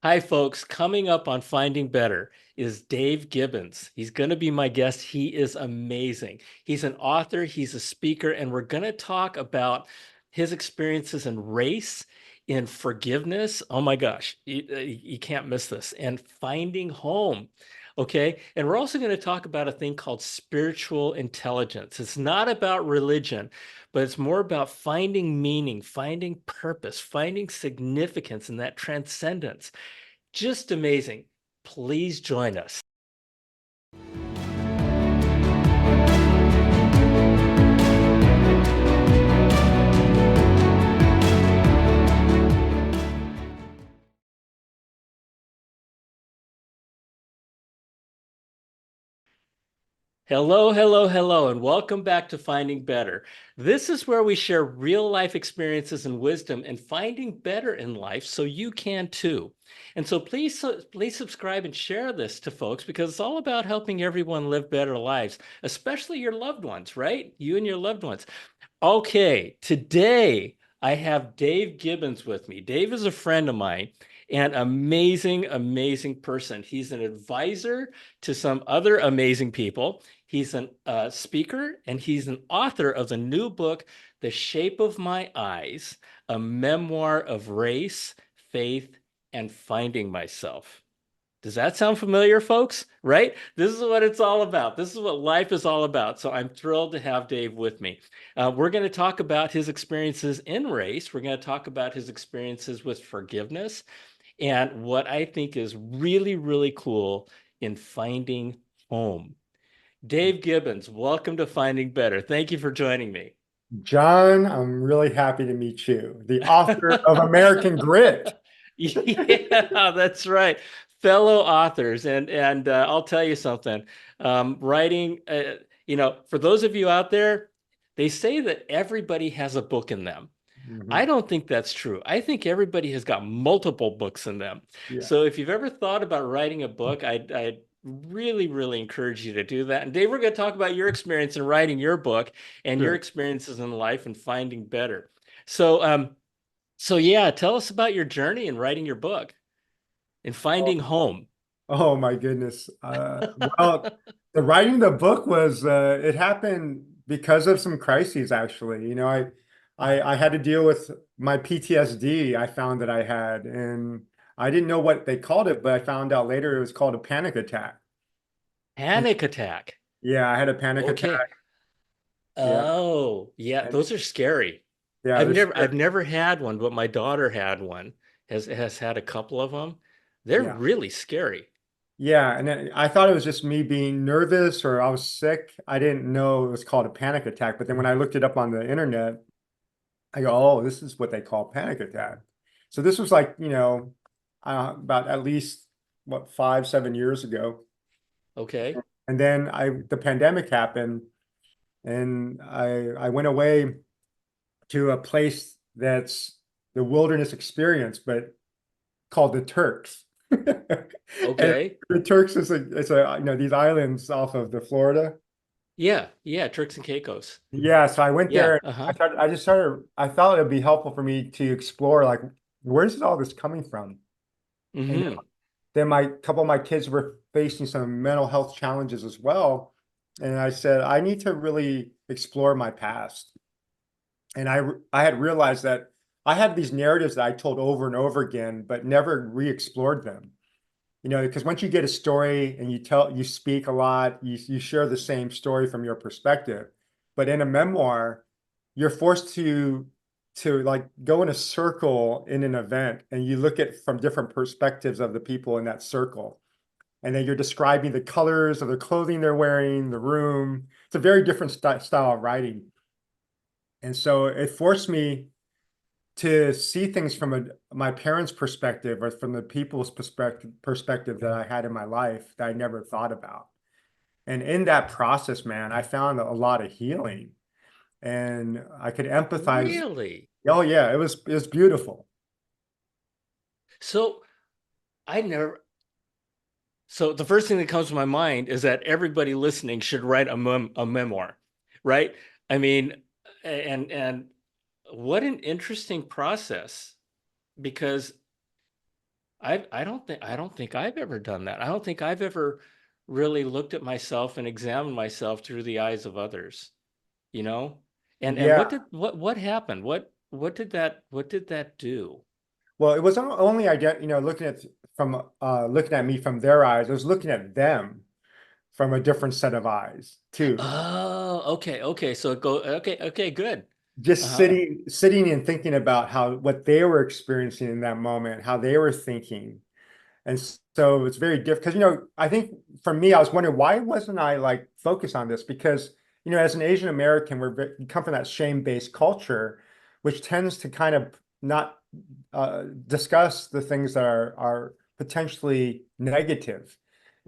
Hi, folks. Coming up on Finding Better is Dave Gibbons. He's going to be my guest. He is amazing. He's an author, he's a speaker, and we're going to talk about his experiences in race, in forgiveness. Oh my gosh, you can't miss this. And finding home. Okay. And we're also going to talk about a thing called spiritual intelligence. It's not about religion, but it's more about finding meaning, finding purpose, finding significance in that transcendence. Just amazing. Please join us. Hello, hello, hello, and welcome back to Finding Better. This is where we share real life experiences and wisdom and finding better in life so you can too. And so please subscribe and share this to folks because it's all about helping everyone live better lives, especially your loved ones, right? You and your loved ones. Okay, today I have Dave Gibbons with me. Dave is a friend of mine and amazing, amazing person. He's an advisor to some other amazing people. He's a speaker and he's an author of the new book, The Shape of My Eyes, a memoir of race, faith, and finding myself. Does that sound familiar, folks? Right? This is what it's all about. This is what life is all about. So I'm thrilled to have Dave with me. We're going to talk about his experiences in race. We're going to talk about his experiences with forgiveness and what I think is really, really cool in finding home. Dave Gibbons, welcome to Finding Better. Thank you for joining me. John, I'm really happy to meet you, the author of American Grit. Yeah, that's right. Fellow authors, and I'll tell you something. Writing, for those of you out there, they say that everybody has a book in them. I Mhm. don't think that's true. I think everybody has got multiple books in them. Yeah, So if you've ever thought about writing a book, I'd really, really encourage you to do that. And Dave, we're going to talk about your experience in writing your book and your sure. experiences in life and finding better. So, so yeah, tell us about your journey in writing your book and finding Oh, home. oh my goodness. Well, the writing the book was it happened because of some crises, actually. I had to deal with my PTSD I found that I had, and I didn't know what they called it, but I found out later it was called a panic attack. And Panic attack. yeah, I had a panic Okay. attack. Yeah. Oh, yeah, And those are scary. yeah, I've they're never scary. I've never had one, but my daughter had one. Has had a couple of them. They're Yeah. really scary. Yeah, and then I thought it was just me being nervous or I was sick. I didn't know it was called a panic attack. But then when I looked it up on the internet, I go, oh, this is what they call panic attack. So this was like, about at least what 5, 7 years ago. Okay. And then the pandemic happened, and I went away to a place that's the wilderness experience, but called the Turks. And Okay. the Turks is these islands off of the Florida. Yeah, yeah, Turks and Caicos. Yeah, so I went there Yeah, and uh-huh. I thought it'd be helpful for me to explore like where's all this coming from? And Mm-hmm. then my couple of my kids were facing some mental health challenges as well. And I said, I need to really explore my past. And I had realized that I had these narratives that I told over and over again, but never re-explored them. Because once you get a story and you speak a lot, you share the same story from your perspective. But in a memoir, you're forced to like go in a circle in an event and you look at from different perspectives of the people in that circle. And then you're describing the colors of the clothing they're wearing, the room. It's a very different style of writing. And so it forced me to see things from my parents' perspective or from the people's perspective that I had in my life that I never thought about. And in that process, man, I found a lot of healing and I could empathize. Really? Oh yeah, it was beautiful. So I never so the first thing that comes to my mind is that everybody listening should write a memoir, right? I mean, and what an interesting process because I don't think I've ever done that. I don't think I've ever really looked at myself and examined myself through the eyes of others, you know? And Yeah. what happened? What did that do? Well, it was only looking at from looking at me from their eyes. I was looking at them from a different set of eyes too. Oh, okay, okay. So okay, good. Just Uh-huh. sitting and thinking about how what they were experiencing in that moment, how they were thinking. And so it's very different because, I think for me, I was wondering why wasn't I like focused on this? Because, as an Asian American, we come from that shame-based culture, which tends to kind of not discuss the things that are potentially negative.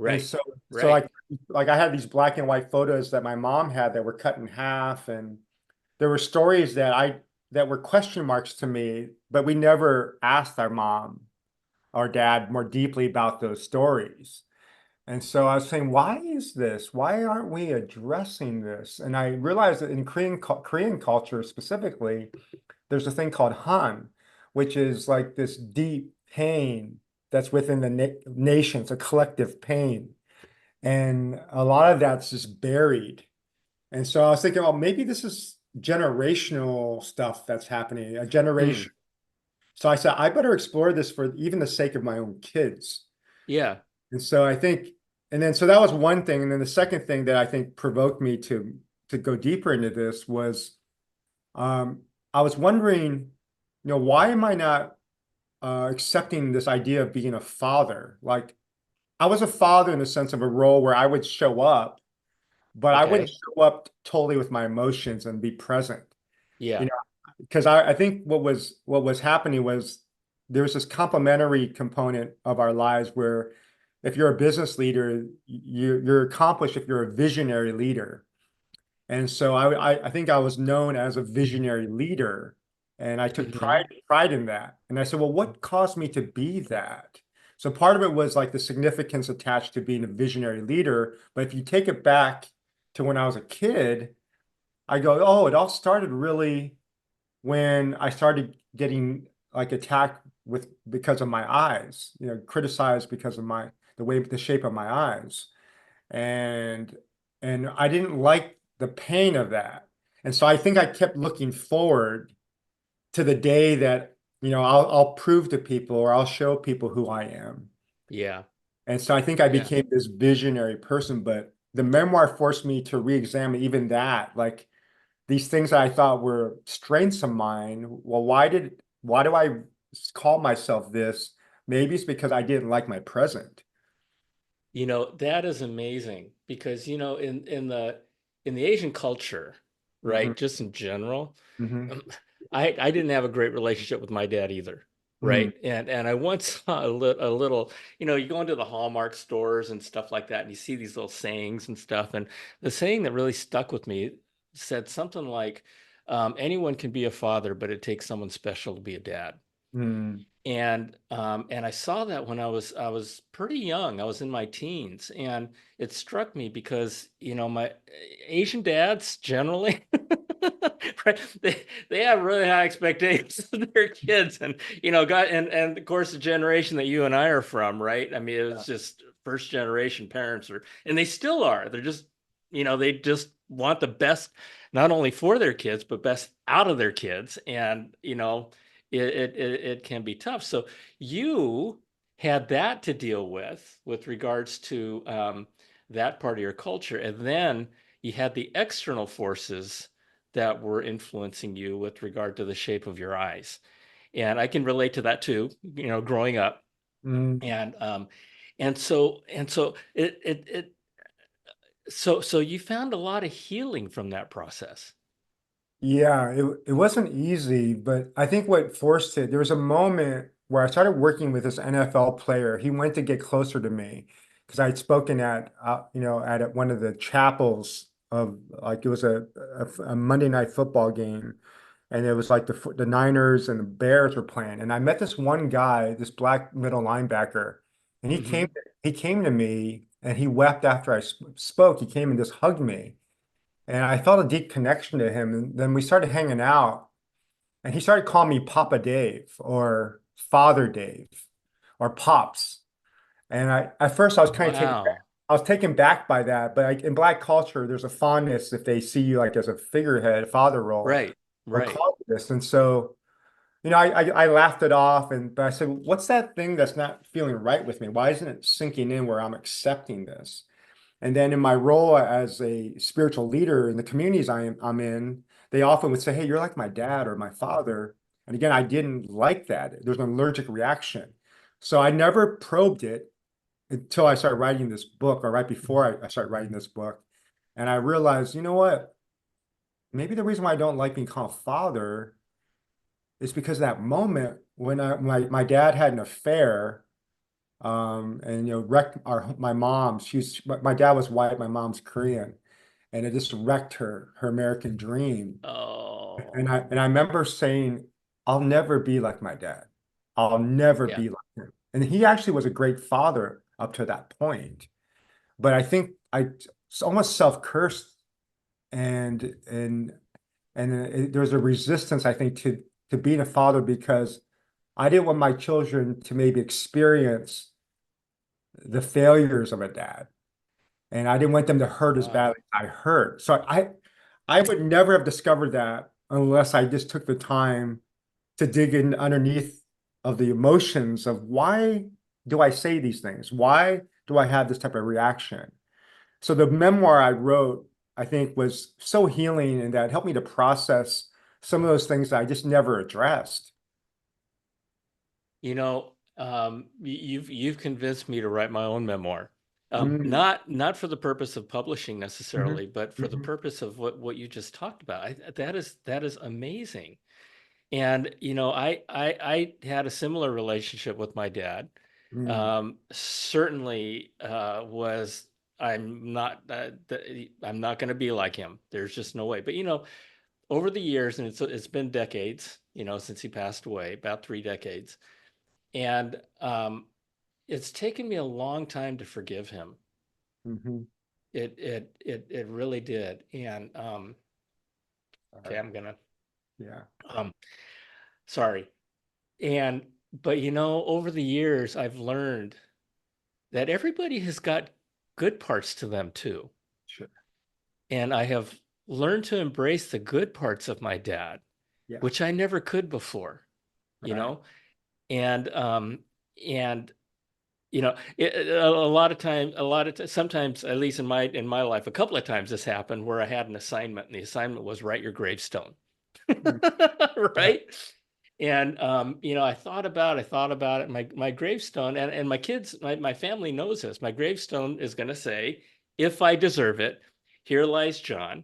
And Right. so Right. like I had these black and white photos that my mom had that were cut in half, and there were stories that were question marks to me, but we never asked our mom or dad more deeply about those stories. And so I was saying, why is this? Why aren't we addressing this? And I realized that in Korean culture specifically, there's a thing called Han, which is like this deep pain that's within the nation. It's a collective pain. And a lot of that's just buried. And so I was thinking, oh, maybe this is generational stuff that's happening, a Hmm. generation. So I said, I better explore this for even the sake of my own kids. Yeah. And so I think, and then so that was one thing. And then the second thing that I think provoked me to go deeper into this was um, I was wondering, why am I not accepting this idea of being a father? Like I was a father in the sense of a role where I would show up, but I wouldn't Okay. show up totally with my emotions and be present. Yeah. Because I think what was happening was there's this complementary component of our lives where if you're a business leader, you're accomplished if you're a visionary leader. And so I think I was known as a visionary leader, and I took Hmm. pride in that. And I said, well, what caused me to be that? So part of it was like the significance attached to being a visionary leader. But if you take it back to when I was a kid, I go, oh, it all started really when I started getting like attacked with because of my eyes, criticized because of the shape of my eyes. And I didn't like the pain of that. And so I think I kept looking forward to the day that, I'll prove to people or I'll show people who I am. Yeah. And so I think I Yeah. became this visionary person, but the memoir forced me to re-examine even that. Like these things that I thought were strengths of mine. Well, why do I call myself this? Maybe it's because I didn't like my present. That is amazing because, in the Asian culture, Hmm. right, just in general, Hmm. um, I didn't have a great relationship with my dad either, Hmm. right? And I once saw a little, you go into the Hallmark stores and stuff like that, and you see these little sayings and stuff. And the saying that really stuck with me said something like, anyone can be a father, but it takes someone special to be a dad. Hmm. And I saw that when I was pretty young. I was in my teens, and it struck me because my Asian dads generally, right, they have really high expectations of their kids, and God, and of course the generation that you and I are from, right? I mean, it was just first generation parents are, and they still are. They're just they just want the best not only for their kids but best out of their kids, and it can be tough. So you had that to deal with regards to that part of your culture, and then you had the external forces that were influencing you with regard to the shape of your eyes. And I can relate to that too, growing up. Hmm. And and so it, it, it so so you found a lot of healing from that process. Yeah, it wasn't easy, but I think what forced it, there was a moment where I started working with this NFL player. He went to get closer to me because I'd spoken at one of the chapels of like it was a Monday night football game, and it was like the Niners and the Bears were playing. And I met this one guy, this black middle linebacker, and he came Hmm. he came to me and he wept after I spoke. He came and just hugged me. And I felt a deep connection to him. And then we started hanging out, and he started calling me Papa Dave or Father Dave, or pops. And at first I was kind of Wow. I was taken back by that. But in Black culture, there's a fondness if they see you like as a figurehead, father role, Right. or Right. call you this. And so, I laughed it off, but I said, what's that thing that's not feeling right with me? Why isn't it sinking in where I'm accepting this? And then in my role as a spiritual leader in the communities I'm in, they often would say, hey, you're like my dad or my father. And again, I didn't like that. There's an allergic reaction. So I never probed it until I started writing this book, or right before I started writing this book. And I realized, you know what? Maybe the reason why I don't like being called father is because of that moment when my dad had an affair, and wrecked my mom. My dad was white, my mom's Korean, and it just wrecked her American dream. And Oh, I remember saying, I'll never be like my dad. I'll never yeah. be like him. And he actually was a great father up to that point. But I think I almost self-cursed, and there's a resistance, I think, to being a father, because I didn't want my children to maybe experience the failures of a dad. And I didn't want them to hurt as Wow. badly as I hurt. So I would never have discovered that unless I just took the time to dig in underneath of the emotions of, why do I say these things? Why do I have this type of reaction? So the memoir I wrote, I think, was so healing, and that helped me to process some of those things that I just never addressed. You've convinced me to write my own memoir. Mm, Not for the purpose of publishing mhm, necessarily, but for the mhm, purpose of what you just talked about. That is amazing. And I had a similar relationship with my dad. mm, Certainly was I'm not going to be like him. There's just no way. But over the years, and it's been decades, since he passed away, about 3 decades, and it's taken me a long time to forgive him. mhm. It really did. And okay, Sorry. I'm gonna Yeah. um sorry. And but over the years, I've learned that everybody has got good parts to them too. Sure. And I have learned to embrace the good parts of my dad, Yeah. which I never could before, you Right. know? And and a lot of times, sometimes, at least in my life, a couple of times this happened where I had an assignment, and the assignment was write your gravestone. Mm, yeah. Right? And I thought about it. My gravestone, and my kids, my family knows this. My gravestone is going to say, if I deserve it, here lies John,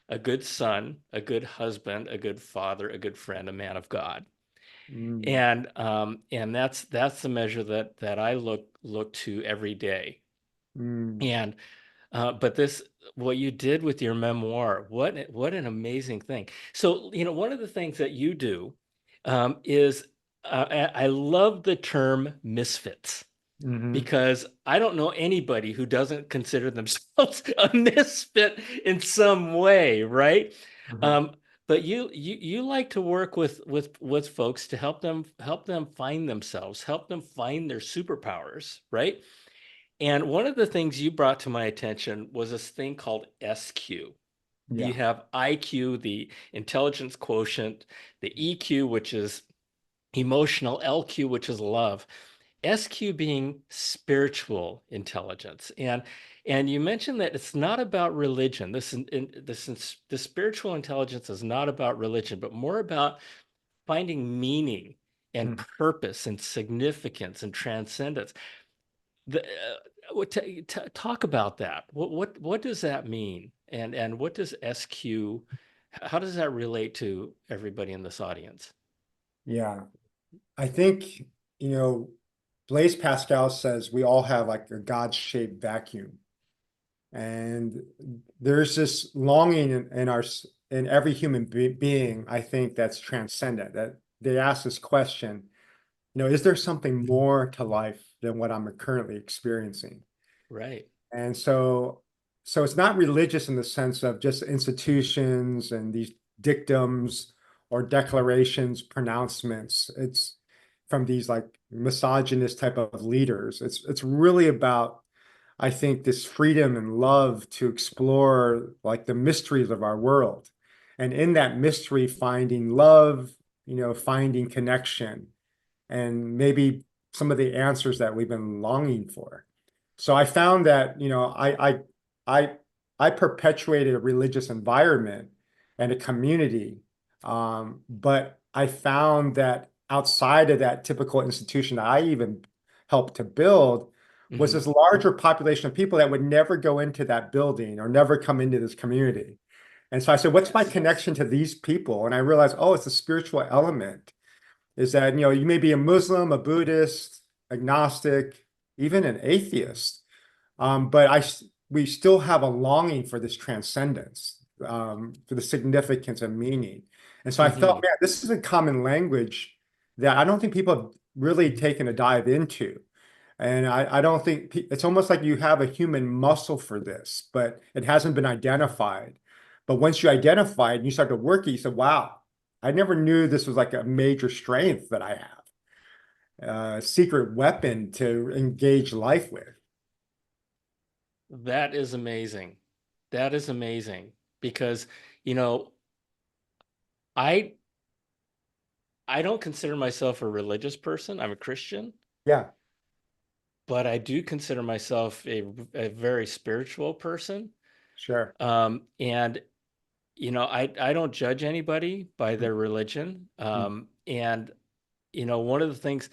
a good son, a good husband, a good father, a good friend, a man of God. Mm, And that's the measure that I look to every day. mm, And but this, what you did with your memoir, what an amazing thing. So, one of the things that you do is I love the term misfits, mhm, because I don't know anybody who doesn't consider themselves a misfit in some way, right? mhm. Um, but you like to work with folks to help them find themselves, help them find their superpowers, right? And one of the things you brought to my attention was this thing called SQ. You Yeah. have IQ, the intelligence quotient, the EQ, which is emotional, LQ, which is love, SQ being spiritual intelligence. And you mentioned that it's not about religion. The spiritual intelligence is not about religion, but more about finding meaning and Mm. purpose and significance and transcendence. Talk about that. What does that mean? And what does SQ, how does that relate to everybody in this audience? Yeah. I think, you know, Blaise Pascal says we all have like a God-shaped vacuum. And there's this longing in every human being, I think, that's transcendent, that they ask this question, is there something more to life than what I'm currently experiencing? Right. And so it's not religious in the sense of just institutions and these dictums or declarations, pronouncements. It's from these like misogynist type of leaders. It's really about, I think, this freedom and love to explore like the mysteries of our world. And in that mystery, finding love, finding connection, and maybe some of the answers that we've been longing for. So I found that, I I perpetuated a religious environment and a community. But I found that outside of that typical institution that I even helped to build was Hmm. this larger population of people that would never go into that building or never come into this community. And so I said, what's my Yes. connection to these people? And I realized, oh, it's a spiritual element. Is that, you may be a Muslim, a Buddhist, agnostic, even an atheist, but we still have a longing for this transcendence, for the significance and meaning. And so I Hmm. felt, man, this is a common language that I don't think people have really taken a dive into. And I don't think it's almost like you have a human muscle for this, but it hasn't been identified. But once you identify it and you start to work it, you say, wow, I never knew this was like a major strength that I have, a secret weapon to engage life with. That is amazing. That is amazing because, you know, I I don't consider myself a religious person. I'm a Christian, Yeah, but I do consider myself a very spiritual person. sure. And I don't judge anybody by their religion. Mhm. And one of the things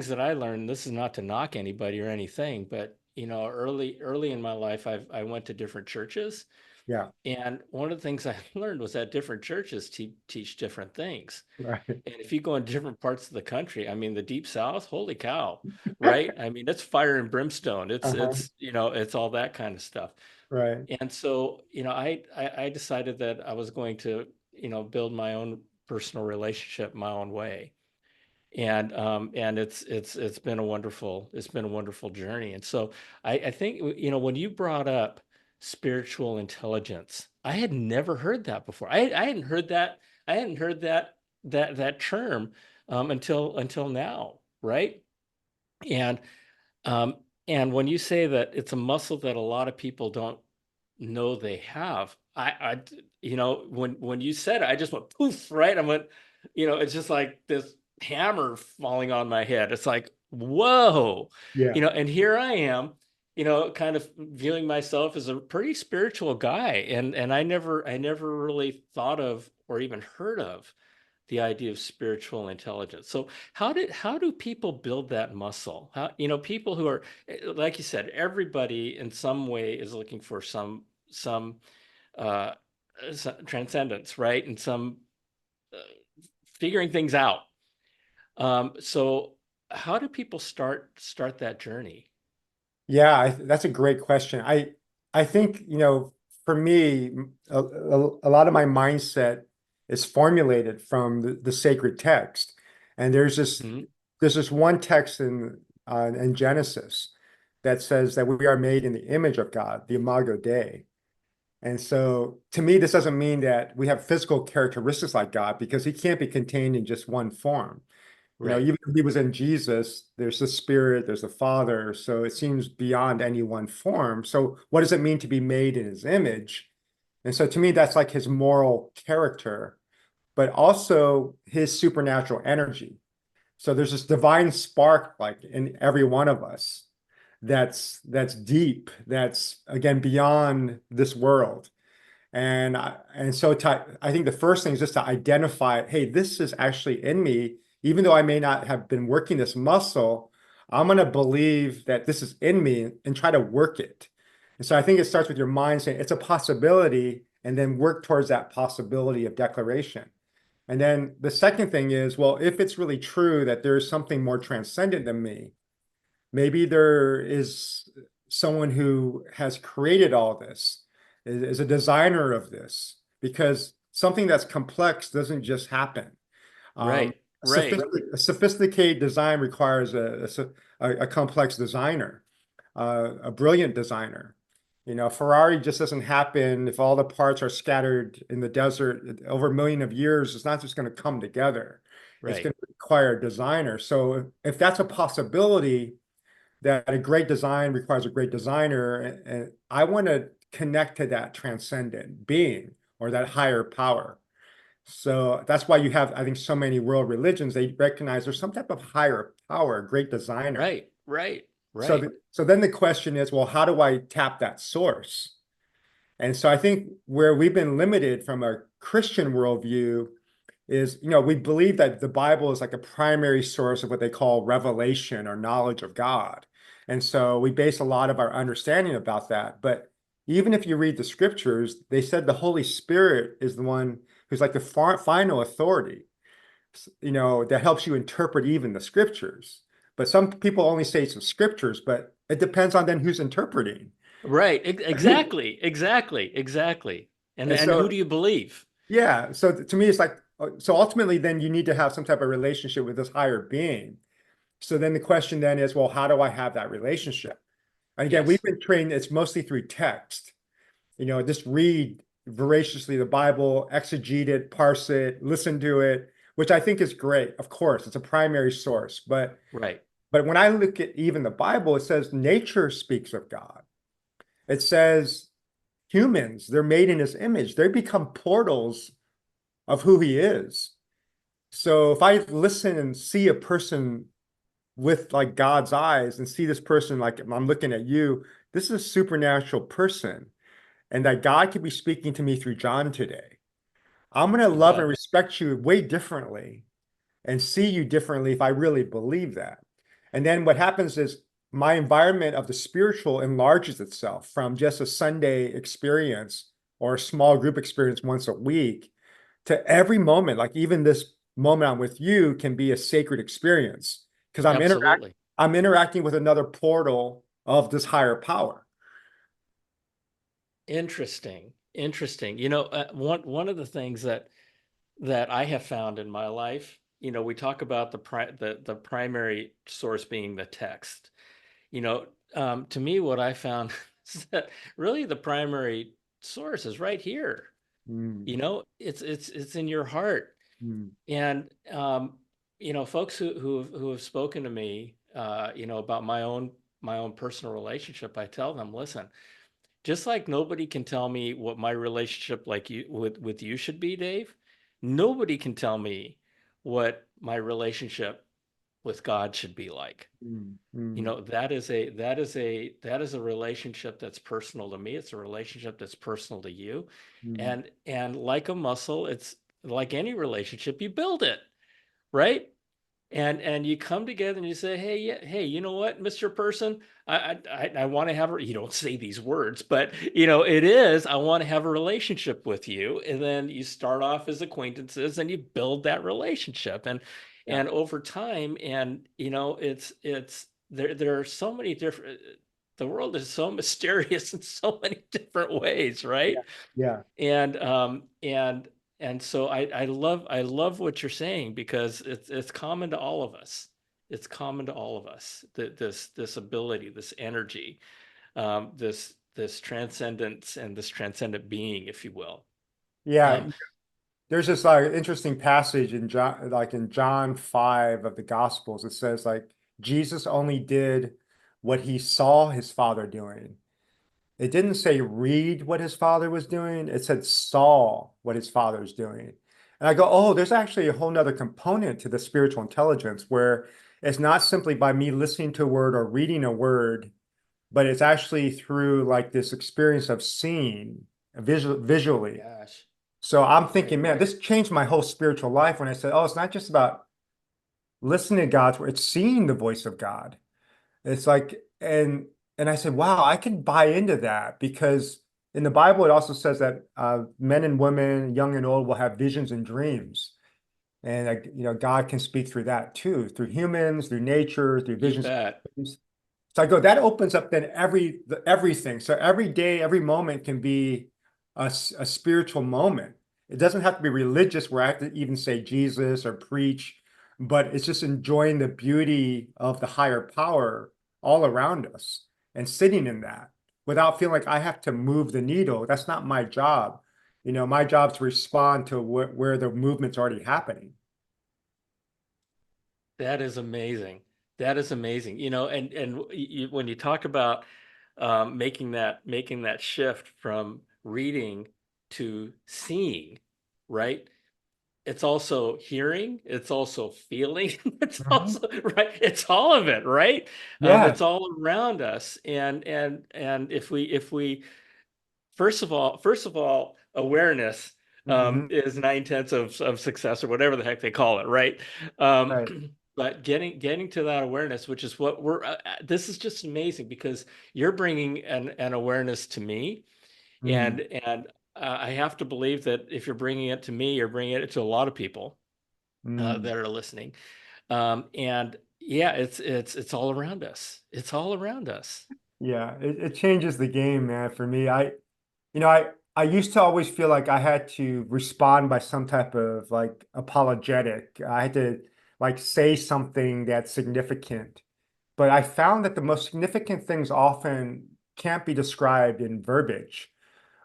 that I learned, this is not to knock anybody or anything, but early in my life, I went to different churches, Yeah, and one of the things I learned was that different churches teach different things. right. And if you go in different parts of the country, I mean, the Deep South, holy cow, right? I mean, it's fire and brimstone. It's Uh-huh. it's you know, it's all that kind of stuff. Right. And so, I decided that I was going to, build my own personal relationship my own way. And it's been a wonderful journey. And so I think, when you brought up spiritual intelligence, I had never heard that before. I hadn't heard that. I hadn't heard that term until now, right? And um, and when you say that it's a muscle that a lot of people don't know they have, when you said it, I just went poof, right? I went, it's just like this hammer falling on my head. It's like, whoa, Yeah. and here I am, kind of viewing myself as a pretty spiritual guy, and I never really thought of or even heard of the idea of spiritual intelligence. So how do people build that muscle? How, people who are, like you said, everybody in some way is looking for some uh transcendence, right? And some uh, figuring things out. So how do people start that journey? Yeah, that's a great question. I think, for me, a lot of my mindset is formulated from the sacred text. And Mhm. there's this one text in Genesis that says that we are made in the image of God, the Imago Dei. And so to me, this doesn't mean that we have physical characteristics like God because he can't be contained in just one form. Right. Even if he was in Jesus, there's the Spirit, there's the Father. So it seems beyond any one form. So what does it mean to be made in his image? And so to me, that's like his moral character, but also his supernatural energy. So there's this divine spark like in every one of us that's deep, that's again beyond this world. I think the first thing is just to identify, hey, this is actually in me, even though I may not have been working this muscle, I'm going to believe that this is in me and try to work it. And so I think it starts with your mind saying it's a possibility and then work towards that possibility of declaration. And then the second thing is, well, if it's really true that there is something more transcendent than me, maybe there is someone who has created all this, is a designer of this, because something that's complex doesn't just happen. Um, Right. Right. a sophisticated design requires a complex designer, a brilliant designer. Ferrari just doesn't happen if all the parts are scattered in the desert over a million of years. It's not just going to come together. it's Right. going to require a designer. So if that's a possibility, that a great design requires a great designer, and I want to connect to that transcendent being or that higher power. So that's why you have, I think, so many world religions, they recognize there's some type of higher power, a great designer. Right. Right. So, Right. so then the question is, well, how do I tap that source? And so I think where we've been limited from a Christian worldview is, we believe that the Bible is like a primary source of what they call revelation or knowledge of God. And so we base a lot of our understanding about that. But even if you read the scriptures, they said the Holy Spirit is the one who's like the final authority, that helps you interpret even the scriptures. But some people only say some scriptures, but it depends on then who's interpreting. Right. Exactly. Exactly. Exactly. And And who so, do you believe? yeah, so to me, it's like, so ultimately, then you need to have some type of relationship with this higher being. So then the question then is, well, how do I have that relationship? And again, we've Yes. been trained, it's mostly through text. Just read voraciously the Bible, exegete it, parse it, listen to it, which I think is great. Of course, it's a primary source. Right. But when I look at even the Bible, it says nature speaks of God. It says humans, they're made in his image. They become portals of who he is. So if I listen and see a person with like God's eyes and see this person like I'm looking at you, this is a supernatural person, and that God could be speaking to me through John today. I'm going to love and But respect you way differently and see you differently if I really believe that. And then what happens is my environment of the spiritual enlarges itself from just a Sunday experience or a small group experience once a week to every moment. Like even this moment I'm with you can be a sacred experience because absolutely. I'm interacting with another portal of this higher power. Interesting. Interesting. One of the things that I have found in my life, we talk about the primary source being the text. You know, to me, what I found is that really the primary source is right here. Mm, It's in your heart. mm, And folks who have spoken to me, about my own personal relationship, I tell them, listen, just like nobody can tell me what my relationship like you with you should be, Dave, nobody can tell me what my relationship with God should be like. mm, mm, That is a relationship that's personal to me. It's a relationship that's personal to you. mm. And like a muscle, it's like any relationship, you build it, right? And you come together and you say, hey, yeah, hey, you know what, Mr. Person, I want to have a, you don't say these words, but it is, I want to have a relationship with you. And then you start off as acquaintances and you build that relationship. And Yeah, and over time, and it's there are so many different, the world is so mysterious in so many different ways, yeah, right? yeah. And so I love what you're saying, because it's common to all of us. It's common to all of us, that this ability, this energy, this transcendence and this transcendent being, if you will. Yeah, Um, there's this interesting passage in John, like in John 5 of the Gospels. It says like Jesus only did what he saw his father doing. It didn't say read what his father was doing. It said saw what his father was doing. And I go, oh, there's actually a whole nother component to the spiritual intelligence where it's not simply by me listening to a word or reading a word, but it's actually through like this experience of seeing visually. Gosh, So I'm right. thinking, man, this changed my whole spiritual life when I said, oh, it's not just about listening to God's word, it's seeing the voice of God. It's like, and I said, wow, I can buy into that because in the Bible it also says that men and women, young and old, will have visions and dreams. And God can speak through that too, through humans, through nature, through You visions. bet. So I go, that opens up then everything. So every day, every moment can be a spiritual moment. It doesn't have to be religious where I have to even say Jesus or preach, but it's just enjoying the beauty of the higher power all around us and sitting in that without feeling like I have to move the needle. That's not my job. My job is to respond to where the movement's already happening. That is amazing. That is amazing. When you talk about making that shift from reading to seeing, right? It's also hearing, it's also feeling, it's Mhm. also right, it's all of it, right? Yeah. It's all around us. And if we first of all, awareness Hmm. is 9/10 of success or whatever the heck they call it, right? Um, Right. but getting to that awareness, which is what this is just amazing because you're bringing an awareness to me, Mm. and I have to believe that if you're bringing it to me, you're bringing it to a lot of people Mm. that are listening. And yeah, it's all around us. It's all around us. Yeah, it changes the game, man, for me. I used to always feel like I had to respond by some type of like apologetic. I had to like say something that's significant. But I found that the most significant things often can't be described in verbiage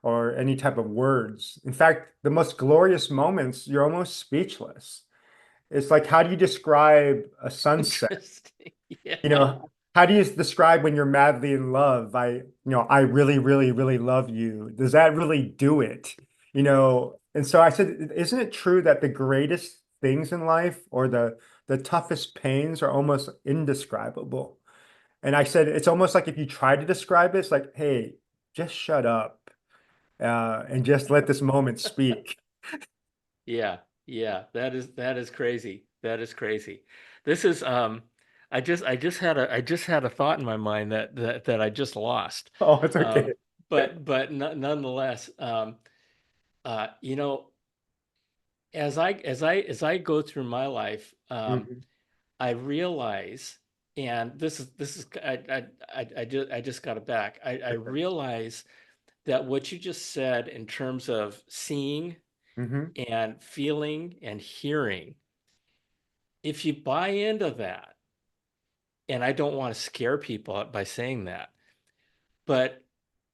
or any type of words. In fact, the most glorious moments, you're almost speechless. It's like, how do you describe a sunset? Interesting. You Yeah. know, how do you describe when you're madly in love? I really, really, really love you. Does that really do it? And so I said, isn't it true that the greatest things in life or the toughest pains are almost indescribable? And I said, it's almost like if you try to describe it, it's like, hey, just shut up and just let this moment speak. Yeah, yeah, that is crazy. That is crazy. This is I just had a thought in my mind that I just lost. Oh, it's okay. Um, but nonetheless, you know, as I go through my life, Hmm. I realize, and this is I just got it back. I realize that what you just said in terms of seeing Hmm. and feeling and hearing, if you buy into that, and I don't want to scare people by saying that, but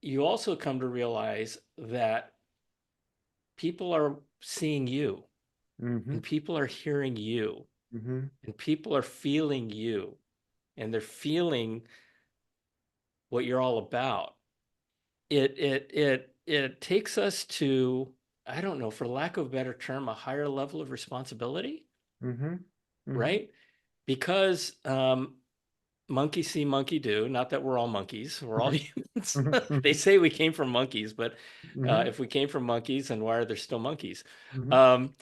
you also come to realize that people are seeing you, Hmm. and people are hearing you, Hmm. and people are feeling you, and they're feeling what you're all about. It takes us to, I don't know, for lack of a better term, a higher level of responsibility, Hmm. Hmm. right? Because monkey see, monkey do. Not that we're all monkeys, we're all humans. They Hmm. say we came from monkeys, but Hmm. if we came from monkeys, then why are there still monkeys? Hmm. Um,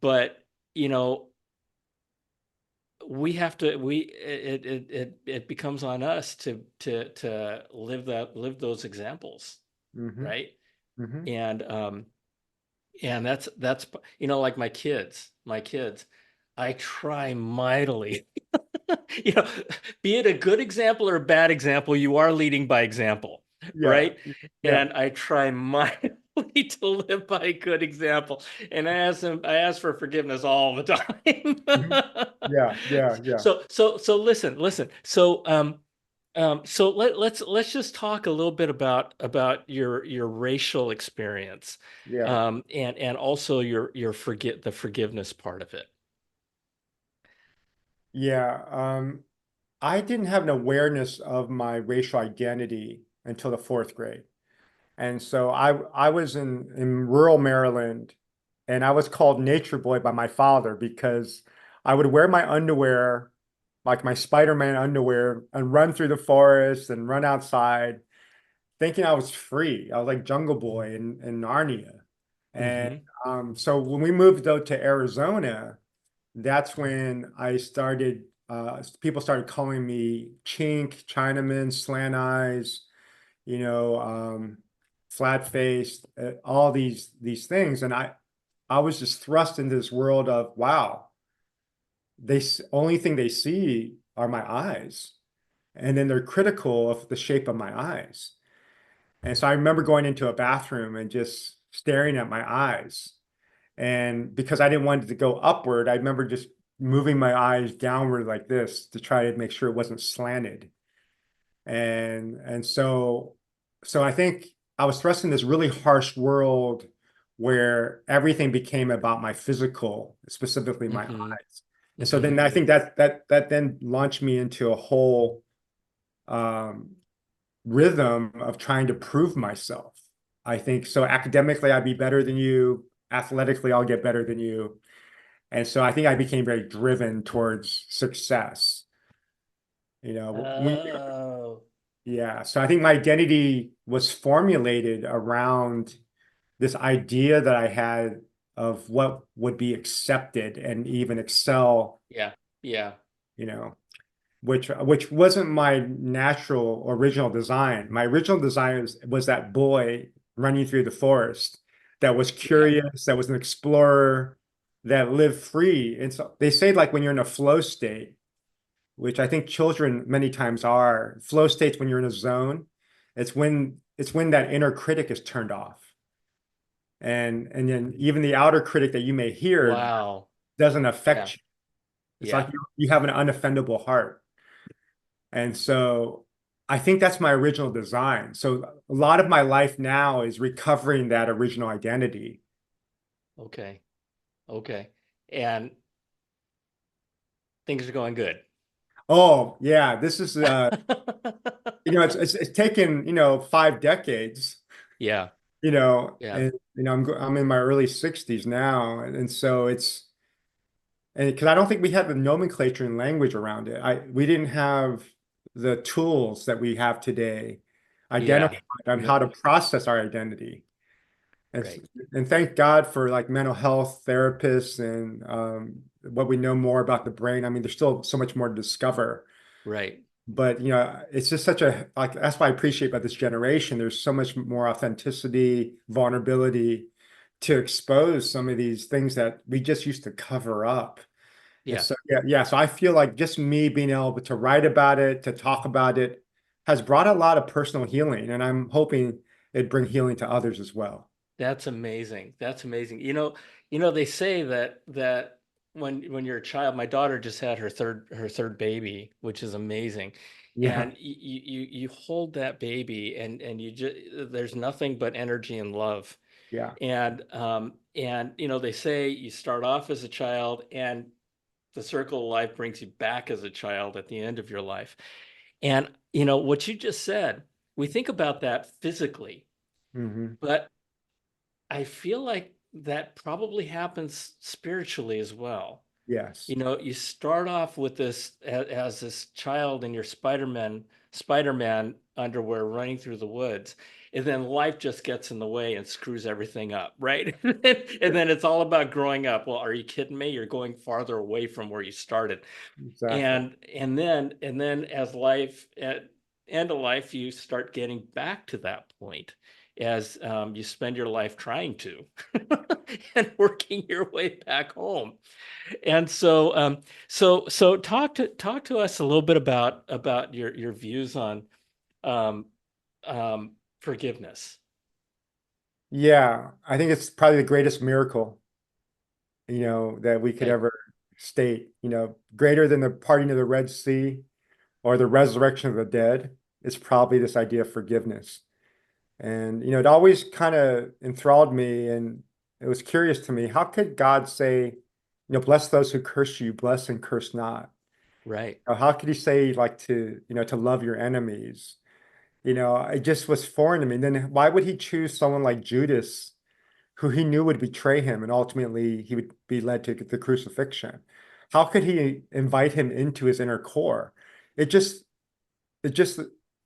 but you know, we have to. It becomes on us to live those examples, Hmm. right? Hmm. And that's like my kids. I try mightily. you know, be it a good example or a bad example, you are leading by example, Yeah. right? Yeah. And I try mightily to live by a good example. And I ask for forgiveness all the Mhm. time. Yeah. Yeah. Yeah. So listen. So let's just talk a little bit about your racial experience, Yeah. and also your the forgiveness part of it. Yeah. I didn't have an awareness of my racial identity until the fourth grade. And so I was in rural Maryland and I was called Nature Boy by my father because I would wear my underwear, like my Spider-Man underwear, and run through the forest and run outside, thinking I was free. I was like Jungle Boy in Narnia. And Hmm. so when we moved out to Arizona, that's when I started, people started calling me chink, Chinaman, slant eyes, you know, flat faced, all these things. And I was just thrust into this world of, wow, only thing they see are my eyes. And then they're critical of the shape of my eyes. And so I remember going into a bathroom and just staring at my eyes. And because I didn't want it to go upward, I remember just moving my eyes downward like this to try to make sure it wasn't slanted. And so I think I was thrust in this really harsh world where everything became about my physical, specifically my Hmm. eyes. And so Hmm. then I think that then launched me into a whole um, rhythm of trying to prove myself. I think so academically, I'd be better than you. Athletically, I'll get better than you. And so I think I became very driven towards success. Oh, Yeah. So I think my identity was formulated around this idea that I had of what would be accepted and even excel, yeah, yeah, you know, which wasn't my natural original design. My original design was that boy running through the forest that was yeah. curious, that was an explorer, that lived free. And so they say like when you're in a flow state, which I think children many times are, flow states when you're in a zone, it's when that inner critic is turned off. And then even the outer critic that you may hear Wow. doesn't Yeah, affect you. It's like yeah. you have an unoffendable heart. And so I think that's my original design. So a lot of my life now is recovering that original identity. Okay, okay. And things are going good. Oh, yeah, this is it's taken, 5 decades, Yeah, yeah, and I'm in my early 60s now, and so it's and because I don't think we had the nomenclature and language around it. We didn't have the tools that we have today yeah. identified on No, how to process our identity. And, right, and thank God for like mental health therapists and what we know more about the brain. I mean, there's still so much more to discover, right. but it's just such a like that's what I appreciate about this generation. There's so much more authenticity, vulnerability to expose some of these things that we just used to cover up. And Yeah, so yeah. So I feel like just me being able to write about it, to talk about it, has brought a lot of personal healing, and I'm hoping it bring healing to others as well. that's amazing. That's amazing. They say that when you're a child, my daughter just had her third baby, which is amazing. Yeah, And you hold that baby and you just there's nothing but energy and love. yeah, And they say you start off as a child and the circle of life brings you back as a child at the end of your life. And what you just said, we think about that physically, hmm but I feel like that probably happens spiritually as well. yes, You start off with this as this child in your Spider-Man underwear running through the woods, and then life just gets in the way and screws everything up, right? And then it's all about growing up. Well, are you kidding me? You're going farther away from where you started. exactly, And then as life at end of life, you start getting back to that point as you spend your life trying to and working your way back home. And so talk to us a little bit about your views on um, forgiveness. yeah. I think it's probably the greatest miracle, that we could Okay, ever state. Greater than the parting of the Red Sea or the resurrection of the dead is probably this idea of forgiveness. And it always kind of enthralled me, and it was curious to me. How could God say, bless those who curse you, bless and curse not? right. How could he say like to love your enemies? It just was foreign to me. And then why would he choose someone like Judas, who he knew would betray him, and ultimately he would be led to the crucifixion? How could he invite him into his inner core? It just it just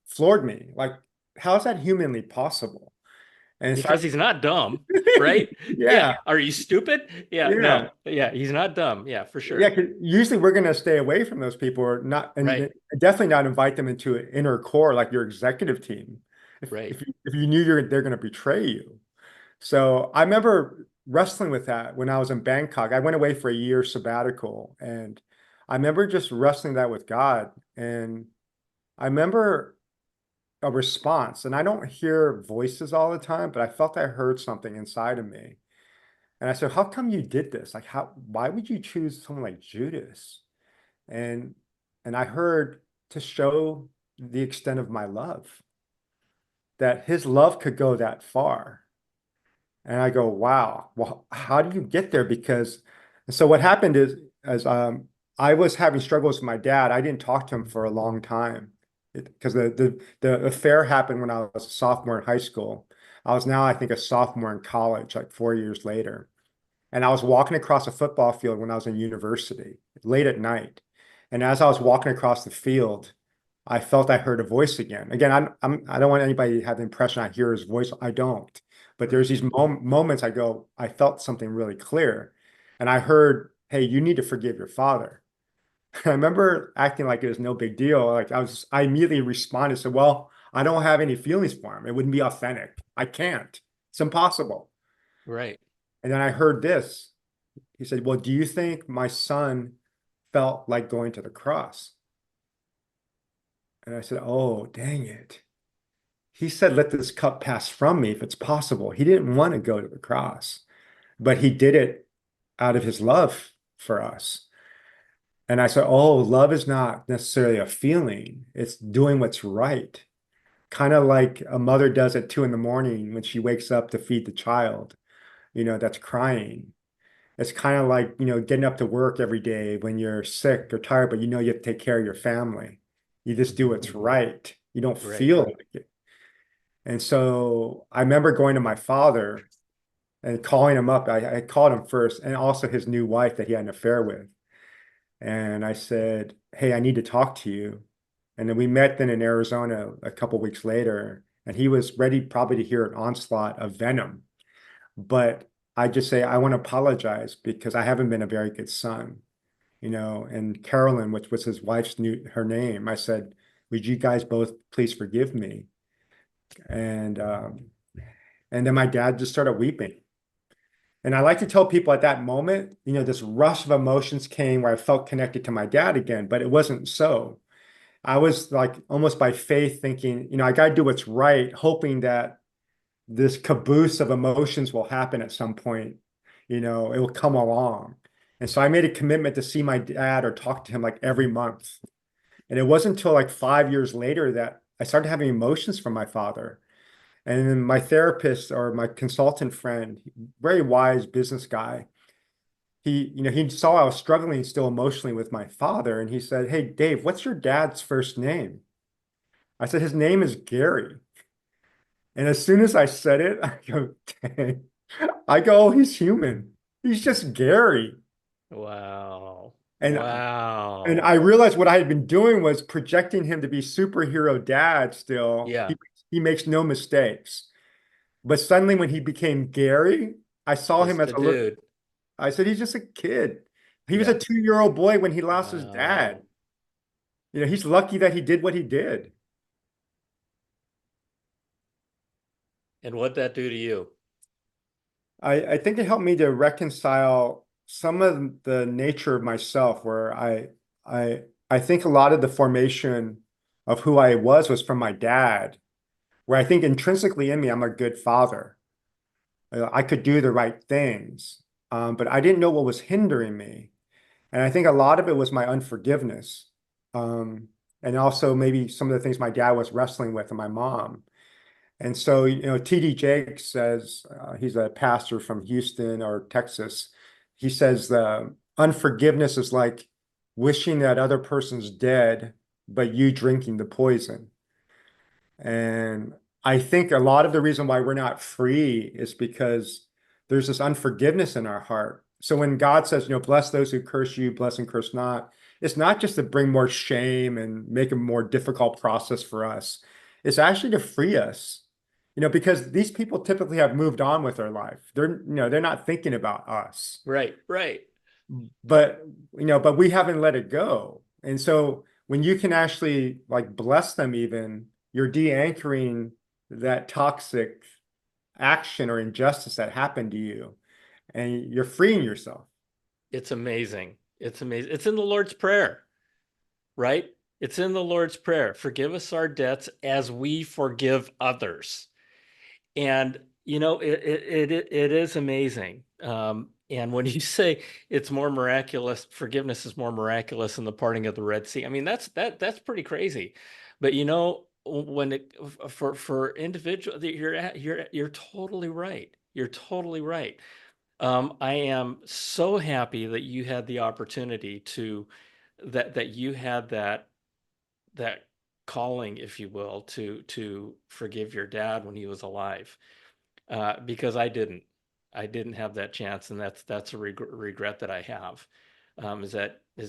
floored me. Like, how is that humanly possible? And so Because he's not dumb, right? Yeah. yeah, Are you stupid? Yeah, yeah. no. Yeah, he's not dumb. Yeah, for Yeah, sure. 'cause usually we're going to stay away from those people or not, and Right, definitely not invite them into an inner core like your executive team. If right. if you knew they're going to betray you. So I remember wrestling with that when I was in Bangkok. I went away for a year sabbatical, and I remember just wrestling that with God. And I remember a response, and I don't hear voices all the time, but I felt I heard something inside of me. And I said, "How come you did this? Like, why would you choose someone like Judas?" And I heard to show the extent of my love, that his love could go that far. And I go, wow, well, how do you get there? Because, and so what happened is, as I was having struggles with my dad. I didn't talk to him for a long time because the affair happened when I was a sophomore in high school. I was now, I think, a sophomore in college, like 4 years later. And I was walking across a football field when I was in university, late at night. And as I was walking across the field, I felt I heard a voice again. Again, I don't want anybody to have the impression I hear his voice. I don't. But there's these moments I go, I felt something really clear. And I heard, hey, you need to forgive your father. I remember acting like it was no big deal. I immediately responded, said, well, I don't have any feelings for him. It wouldn't be authentic. I can't. It's impossible. Right. And then I heard this. He said, well, do you think my son felt like going to the cross? And I said, oh, dang it. He said, let this cup pass from me if it's possible. He didn't want to go to the cross, but he did it out of his love for us. And I said, oh, love is not necessarily a feeling, it's doing what's right. Kind of like a mother does at 2 in the morning when she wakes up to feed the child, that's crying. It's kind of like, getting up to work every day when you're sick or tired, but you have to take care of your family. You just do what's right. You don't Right. feel like it. And so I remember going to my father and calling him up. I called him first, and also his new wife that he had an affair with. And I said, hey, I need to talk to you. And then we met then in Arizona a couple weeks later, and he was ready probably to hear an onslaught of venom. But I just say, I want to apologize because I haven't been a very good son, and Carolyn, which was his wife's her name, I said, would you guys both please forgive me? And and then my dad just started weeping. And I like to tell people at that moment, this rush of emotions came where I felt connected to my dad again, but it wasn't so. I was like almost by faith thinking, I got to do what's right, hoping that this caboose of emotions will happen at some point. It will come along. And so I made a commitment to see my dad or talk to him like every month. And it wasn't until like 5 years later that I started having emotions from my father. And then my therapist or my consultant friend, very wise business guy, he saw I was struggling still emotionally with my father, and he said, "Hey, Dave, what's your dad's first name?" I said, "His name is Gary." And as soon as I said it, I go, "Dang." I go, "Oh, he's human. He's just Gary." Wow. And Wow. I realized what I had been doing was projecting him to be superhero dad still. Yeah. He makes no mistakes. But suddenly when he became Gary, I saw him Just as a a little, dude. I said, he's just a kid. He was a Yeah. 2-year-old boy when he lost his dad. Wow. He's lucky that he did what he did. And what'd that do to you? I think it helped me to reconcile some of the nature of myself where I I think a lot of the formation of who I was from my dad, where I think intrinsically in me, I'm a good father. I could do the right things, but I didn't know what was hindering me. And I think a lot of it was my unforgiveness. Um, and also maybe some of the things my dad was wrestling with and my mom. And so, TD Jakes says, he's a pastor from Houston or Texas. He says the unforgiveness is like wishing that other person's dead, but you drinking the poison. And I think a lot of the reason why we're not free is because there's this unforgiveness in our heart. So when God says, bless those who curse you, bless and curse not, it's not just to bring more shame and make a more difficult process for us. It's actually to free us, because these people typically have moved on with their life. They're not thinking about us, Right. Right. but but we haven't let it go. And so when you can actually like bless them even, you're de-anchoring that toxic action or injustice that happened to you, and you're freeing yourself. It's amazing. It's amazing. It's in the Lord's Prayer, right? It's in the Lord's Prayer. Forgive us our debts as we forgive others. And it is amazing. And when you say it's more miraculous, forgiveness is more miraculous than the parting of the Red Sea. I mean, that's pretty crazy. But when it for individual, you're totally right. You're totally right. I am so happy that you had the opportunity to that you had that calling, if you will, to forgive your dad when he was alive, because I didn't. I didn't have that chance, and that's a regret that I have. Is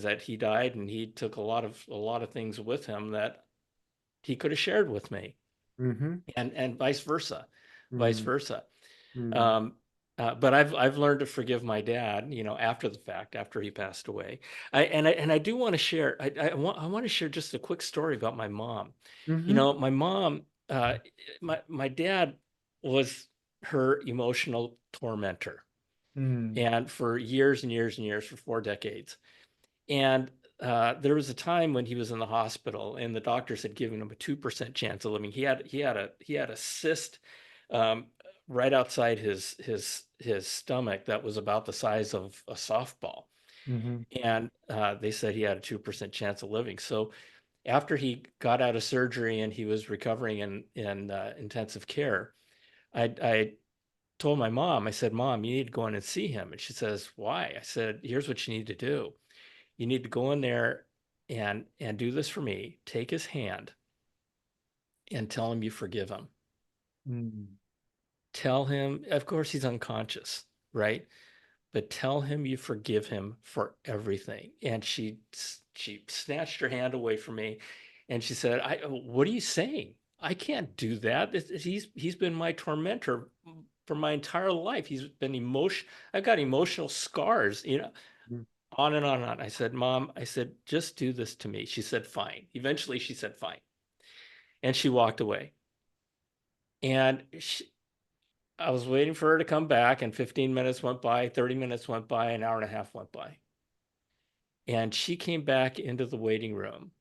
that he died and he took a lot of things with him that he could have shared with me, Mm-hmm. and vice versa, vice Mm-hmm. versa. Mm-hmm. Um, but I've learned to forgive my dad, after the fact, after he passed away. I do want to share. I want to share just a quick story about my mom. Mm-hmm. My mom, my dad was her emotional tormentor, and for years and years and years, for 4 decades. And there was a time when he was in the hospital, and the doctors had given him a 2% chance of living. He had a cyst, um, right outside his stomach that was about the size of a softball, Mm-hmm. and they said he had a 2% chance of living. So after he got out of surgery and he was recovering in intensive care, I told my mom. I said, "Mom, you need to go in and see him." And she says, "Why?" I said, "Here's what you need to do. You need to go in there and do this for me. Take his hand and tell him you forgive him. Mm-hmm. Tell him, of course, he's unconscious, right? But tell him you forgive him for everything." And she snatched her hand away from me, and she said, What are you saying? I can't do that. He's been my tormentor for my entire life. He's been I've got emotional scars, on and on and on. I said, Mom, I said, just do this to me. She said, fine. Eventually, she said, fine. And she walked away. And I was waiting for her to come back, and 15 minutes went by, 30 minutes went by, an hour and a half went by. And she came back into the waiting room.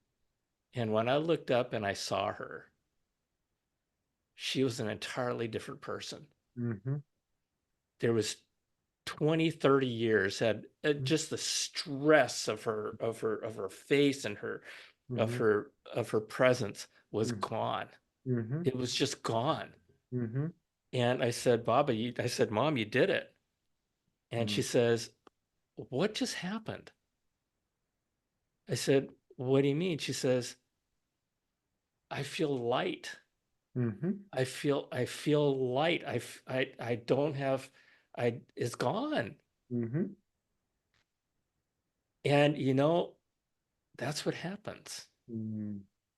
And when I looked up and I saw her, she was an entirely different person. Mm-hmm. There was 20, 30 years had just the stress of her face and her of Mm-hmm. her of her presence was gone. Mm-hmm. It was just gone. Mm-hmm. And I said, I said, Mom, you did it. And Mm-hmm. she says, what just happened? I said, what do you mean? She says, I feel light. Mm-hmm. I feel light. I don't have, it's gone. Mm-hmm. And that's what happens.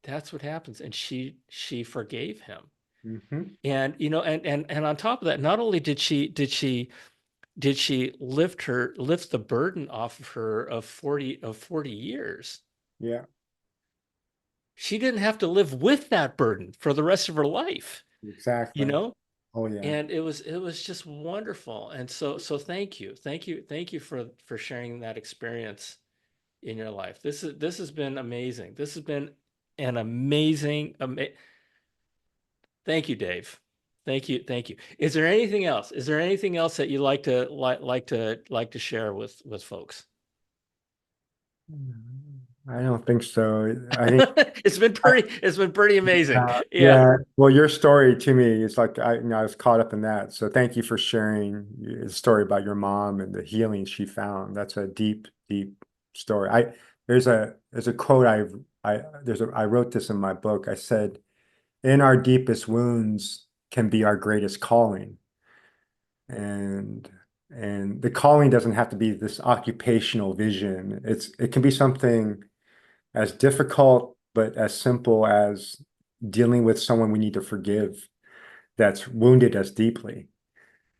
That's what happens. And she forgave him. Mm-hmm. And and on top of that, not only did she lift the burden off of her of 40 years, Yeah, she didn't have to live with that burden for the rest of her life, you exactly. know? Oh yeah. And it was just wonderful. And so thank you. Thank you for sharing that experience in your life. This has been amazing. This has been an thank you, Dave. Thank you. Is there anything else? Is there anything else that you like to share with folks? I don't think so. I think It's been pretty amazing. Yeah. yeah. Well, your story to me is like I was caught up in that. So thank you for sharing your story about your mom and the healing she found. That's a deep, deep story. There's a quote I wrote this in my book. I said, "In our deepest wounds can be our greatest calling." And the calling doesn't have to be this occupational vision. It can be something as difficult, but as simple as dealing with someone we need to forgive that's wounded us deeply.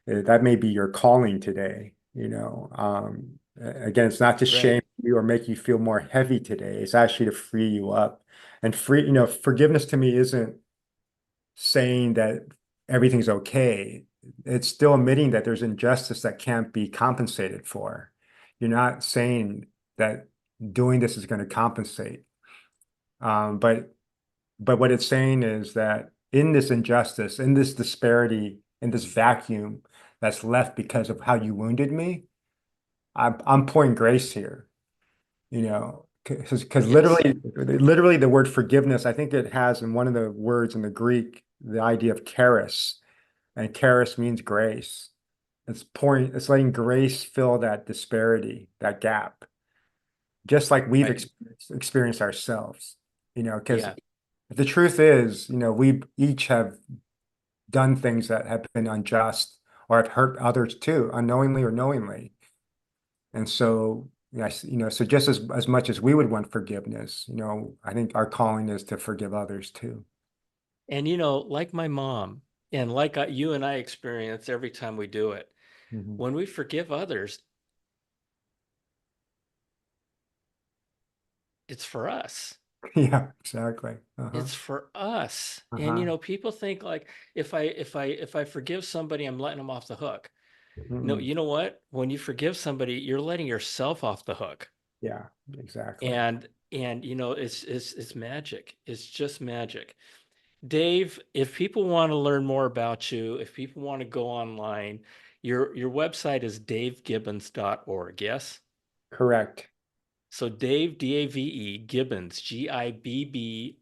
That may be your calling today. Again, it's not to shame Right. you or make you feel more heavy today. It's actually to free you up. And forgiveness to me isn't saying that everything's okay. It's still admitting that there's injustice that can't be compensated for. You're not saying that doing this is going to compensate. But what it's saying is that in this injustice, in this disparity, in this vacuum that's left because of how you wounded me, I'm pouring grace here, because Yes. literally the word forgiveness, I think it has in one of the words in the Greek, the idea of charis, and charis means grace. It's letting grace fill that disparity, that gap. just like we've Right. experienced ourselves, because Yeah. the truth is, we each have done things that have been unjust or have hurt others too, unknowingly or knowingly. And so, yes, so just as much as we would want forgiveness, I think our calling is to forgive others too. And, like my mom, and like you and I experience every time we do it, Mhm. when we forgive others, it's for us. Yeah, exactly. Uh-huh. It's for us. And, Uh-huh. people think like if I forgive somebody, I'm letting them off the hook. No, Mm-mm. you know what? When you forgive somebody, you're letting yourself off the hook. Yeah, exactly. And it's magic. It's just magic. Dave, if people want to learn more about you, if people want to go online, your website is davegibbons.org, yes? Correct. So Dave, D-A-V-E, Gibbons, Gibbons.org.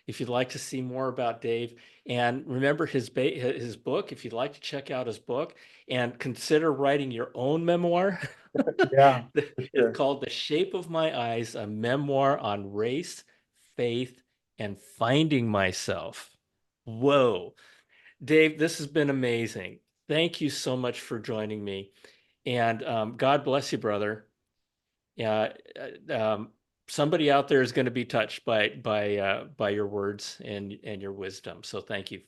If you'd like to see more about Dave, and remember his book, if you'd like to check out his book and consider writing your own memoir, Yeah, for it's sure. called The Shape of My Eyes, a memoir on race, faith, and finding myself. Whoa. Dave, this has been amazing. Thank you so much for joining me. And God bless you, brother. Yeah, somebody out there is going to be touched by your words and your wisdom. So thank you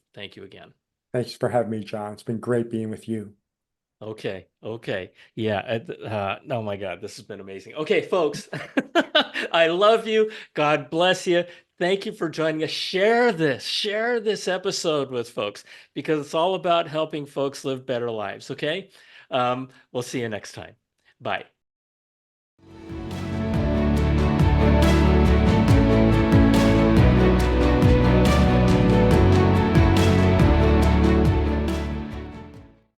again. Thanks for having me, John. It's been great being with you. Okay, okay, yeah. Oh my God, this has been amazing. Okay, folks, I love you. God bless you. Thank you for joining us. Share this episode with folks because it's all about helping folks live better lives. Okay, we'll see you next time. Bye.